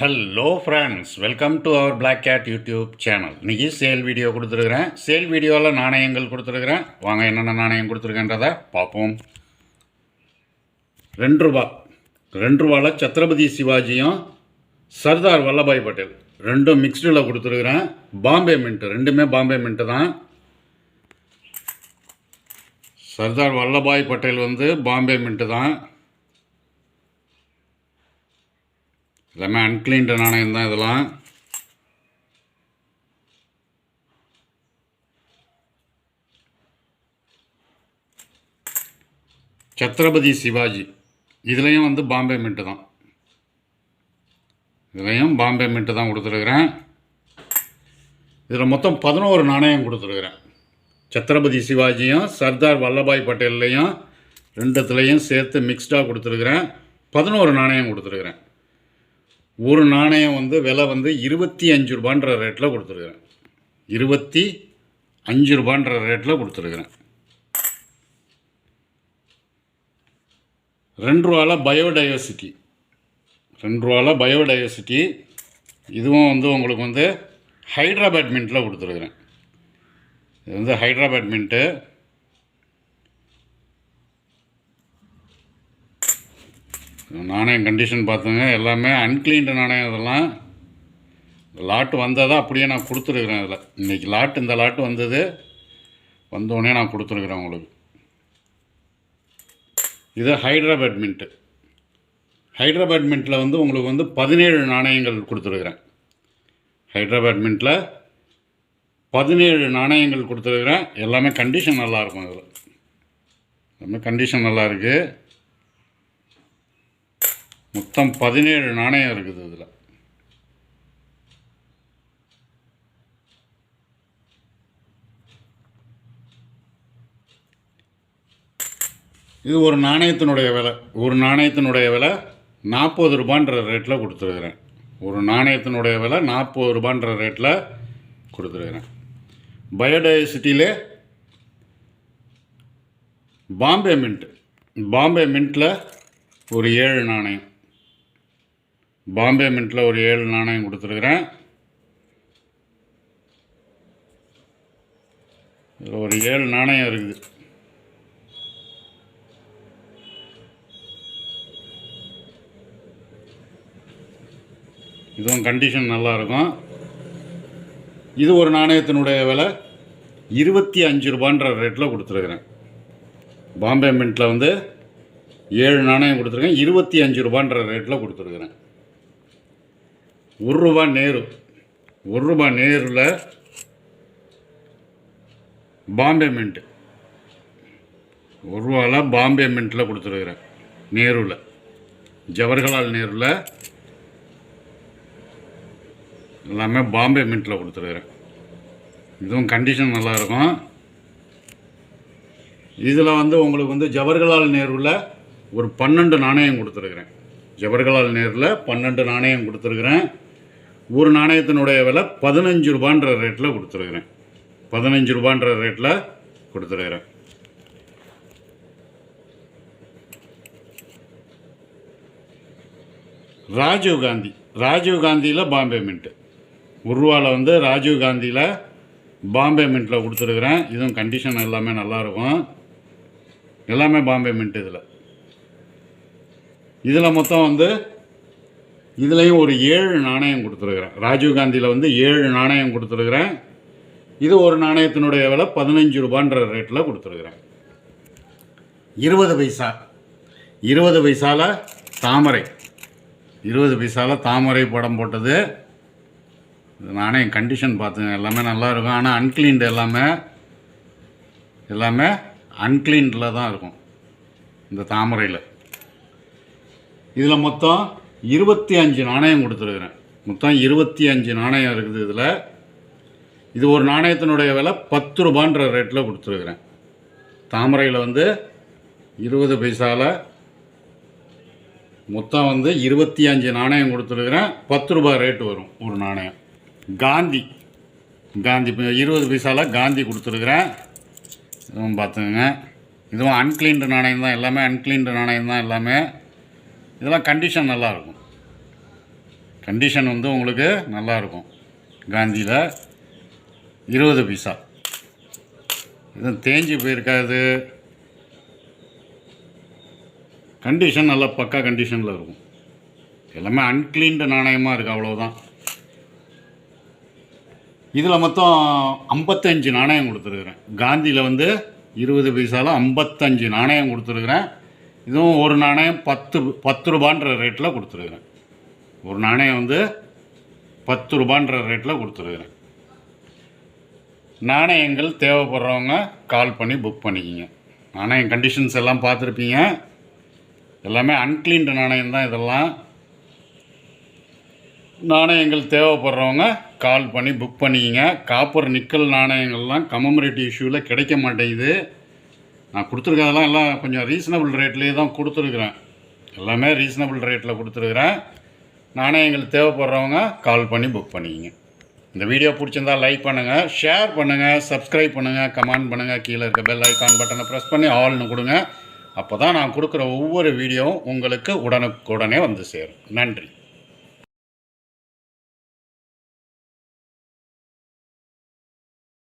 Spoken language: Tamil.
Hello friends, welcome to our black cat YouTube channel. இன்றைக்கி சேல் வீடியோ கொடுத்துருக்குறேன். சேல் வீடியோவில் நாணயங்கள் கொடுத்துருக்குறேன். வாங்க என்னென்ன நாணயம் கொடுத்துருக்கேன்றதை பார்ப்போம். 2 ரூபா 2 ரூபாவில் சத்ரபதி சிவாஜியும் சர்தார் வல்லபாய் பட்டேல் ரெண்டும் மிக்ஸ்டில் கொடுத்துருக்குறேன். பாம்பே மின்ட்டு, ரெண்டுமே பாம்பே மின்ட்டு தான். சர்தார் வல்லபாய் பட்டேல் பாம்பே மின்ட்டு தான். எல்லாமே அன்கிளீன்டு நாணயம் தான் இதெல்லாம். சத்ரபதி சிவாஜி இதுலேயும் பாம்பே மின்ட்டு தான். இதுலேயும் பாம்பே மின்ட்டு தான் கொடுத்துருக்குறேன். இதில் மொத்தம் 11 நாணயம் கொடுத்துருக்குறேன். சத்ரபதி சிவாஜியும் சர்தார் வல்லபாய் பட்டேல்லையும் ரெண்டுத்துலேயும் சேர்த்து மிக்ஸ்டாக கொடுத்துருக்குறேன். 11 நாணயம் கொடுத்துருக்குறேன். ஒரு நாணயம் விலை 25 ரூபான்ற ரேட்டில் கொடுத்துருக்குறேன். 25 ரூபான்ற ரேட்டில் கொடுத்துருக்குறேன். 2 ரூபாவில் பயோடைவர்சிட்டி, 2 ரூபாவில் பயோடைவர்சிட்டி இதுவும் உங்களுக்கு ஹைட்ராபாட் மின்ட்டில் கொடுத்துருக்குறேன். இது ஹைட்ராபாட் மின்ட்டு. நாணயம் கண்டிஷன் பார்த்துங்க, எல்லாமே அன்கிளீன்டு நாணயம். இதெல்லாம் லாட்டு வந்ததை அப்படியே நான் கொடுத்துருக்குறேன். இதில் இன்றைக்கி இந்த லாட்டு வந்தோடனே நான் கொடுத்துருக்குறேன் உங்களுக்கு. இது ஹைட்ராபாட் மின்ட்டு. ஹைட்ராபாட் மின்ட்டில் உங்களுக்கு 17 நாணயங்கள் கொடுத்துருக்குறேன். ஹைட்ராபாட் மின்ட்டில் 17 நாணயங்கள் கொடுத்துருக்குறேன். எல்லாமே கண்டிஷன் நல்லாயிருக்கும். இதில் எல்லாமே கண்டிஷன் நல்லா இருக்குது. மொத்தம் 17 நாணயம் இருக்குது இதில். இது ஒரு நாணயத்தினுடைய விலை. ஒரு நாணயத்தினுடைய விலை 40 ரூபான்ற ரேட்டில் கொடுத்துருக்குறேன். ஒரு நாணயத்தினுடைய விலை 40 ரூபான்ற ரேட்டில் கொடுத்துருக்குறேன். பயோடைவர்சிட்டியிலே பாம்பே மின்ட்டு, பாம்பே மின்ட்டில் ஒரு 7 நாணயம், பாம்பே மின்ட்டில் ஒரு 7 நாணயம் கொடுத்துருக்குறேன். இதில் ஒரு 7 நாணயம் இருக்குது. இதுவும் கண்டிஷன் நல்லாயிருக்கும். இது ஒரு நாணயத்தினுடைய விலை 25 ரூபான்ற ரேட்டில் கொடுத்துருக்குறேன். பாம்பே மின்ட்டில் 7 நாணயம் கொடுத்துருக்கேன். 25 ரூபான்ற ரேட்டில் கொடுத்துருக்குறேன். 1 ரூபா நேரு, 1 ரூபா நேரில் பாம்பே மின்ட்டு, 1 ரூபாவில் பாம்பே மின்ட்டில் கொடுத்துருக்குறேன். நேருவில், ஜவஹர்லால் நேருவில் எல்லாமே பாம்பே மின்ட்டில் கொடுத்துருக்குறேன். இதுவும் கண்டிஷன் நல்லாயிருக்கும். இதில் உங்களுக்கு ஜவஹர்லால் நேருவில் ஒரு 12 நாணயம் கொடுத்துருக்குறேன். ஜவஹர்லால் நேரில் 12 நாணயம் கொடுத்துருக்குறேன். ஒரு நாணயத்தினுடைய விலை 15 ரூபான்ற ரேட்டில் கொடுத்துருக்குறேன். 15 ரூபான்ற ரேட்டில் கொடுத்துருக்குறேன். ராஜீவ்காந்தி, ராஜீவ்காந்தியில் பாம்பே மின்ட்டு, 1 ரூபாவில் ராஜீவ்காந்தியில் பாம்பே மின்ட்டில் கொடுத்துருக்குறேன். இதுவும் கண்டிஷன் எல்லாமே நல்லாயிருக்கும். எல்லாமே பாம்பே மின்ட்டு. இதில் மொத்தம் இதுலேயும் ஒரு 7 நாணயம் கொடுத்துருக்குறேன். ராஜீவ்காந்தியில் 7 நாணயம் கொடுத்துருக்குறேன். இது ஒரு நாணயத்தினுடைய விலை 15 ரூபான்ற ரேட்டில் கொடுத்துருக்குறேன். 20 பைசா, 20 பைசாவில் தாமரை, 20 பைசாவில் தாமரை படம் போட்டது. இது நாணயம் கண்டிஷன் பார்த்துங்க, எல்லாமே நல்லாயிருக்கும். ஆனால் அன்கிளீன்டு, எல்லாமே அன்கிளீன்டில் தான் இருக்கும் இந்த தாமரையில். இதில் மொத்தம் 25 நாணயம் கொடுத்துருக்குறேன். மொத்தம் 25 நாணயம் இருக்குது இதில். இது ஒரு நாணயத்தினுடைய விலை 10 ரூபான்ற ரேட்டில் கொடுத்துருக்குறேன். தாமரையில் 20 பைசாவில் மொத்தம் 25 நாணயம் கொடுத்துருக்குறேன். 10 ரூபா ரேட்டு வரும் ஒரு நாணயம். காந்தி, காந்தி 20 பைசாவில் காந்தி கொடுத்துருக்குறேன். இதுவும் பார்த்துங்க, இதுவும் அன்கிளீன்டு நாணயம் தான். எல்லாமே அன்கிளீன்டு நாணயம் தான் எல்லாமே. இதெல்லாம் கண்டிஷன் நல்லாயிருக்கும். கண்டிஷன் வந்து உங்களுக்கு நல்லாயிருக்கும். காந்தியில் 20 பைசா. இதுவும் தேஞ்சு போயிருக்காது. கண்டிஷன் நல்லா பக்கா கண்டிஷனில் இருக்கும். எல்லாமே அன்க்ளீன்டு நாணயமாக இருக்குது, அவ்வளோதான். இதில் மொத்தம் 55 நாணயம் கொடுத்துருக்குறேன். காந்தியில் வந்து 20 பைசாவில் 55 நாணயம் கொடுத்துருக்குறேன். இதுவும் ஒரு நாணயம் 10 ரூபான்ற ரேட்டில் கொடுத்துருக்குறேன். ஒரு நாணயம் வந்து 10 ரூபான்ற ரேட்டில் கொடுத்துருக்குறேன். நாணயங்கள் தேவைப்படுறவங்க கால் பண்ணி புக் பண்ணிக்கிங்க. நாணயம் கண்டிஷன்ஸ் எல்லாம் பார்த்துருப்பீங்க. எல்லாமே அன்க்ளீன்டு நாணயம் தான் இதெல்லாம். நாணயங்கள் தேவைப்படுறவங்க கால் பண்ணி புக் பண்ணிக்கிங்க. காப்பர் நிக்கல் நாணயங்கள்லாம் கமமரேட்டிவ் இஷ்யூவில் கிடைக்க மாட்டேங்குது. நான் கொடுத்துருக்கதெல்லாம் எல்லாம் கொஞ்சம் ரீசனபிள் ரேட்லேயே தான் கொடுத்துருக்குறேன். எல்லாமே ரீசனபிள் ரேட்டில் கொடுத்துருக்குறேன். நாணயங்கள் தேவைப்படுறவங்க கால் பண்ணி புக் பண்ணிக்கிங்க. இந்த வீடியோ பிடிச்சிருந்தால் லைக் பண்ணுங்கள், ஷேர் பண்ணுங்கள், சப்ஸ்கிரைப் பண்ணுங்கள், கமெண்ட் பண்ணுங்கள். கீழே இருக்க பெல் ஐக்கான் பட்டனை ப்ரெஸ் பண்ணி ஆல்னு கொடுங்க. அப்போ தான் நான் கொடுக்குற ஒவ்வொரு வீடியோவும் உங்களுக்கு உடனுக்குடனே வந்து சேரும். நன்றி.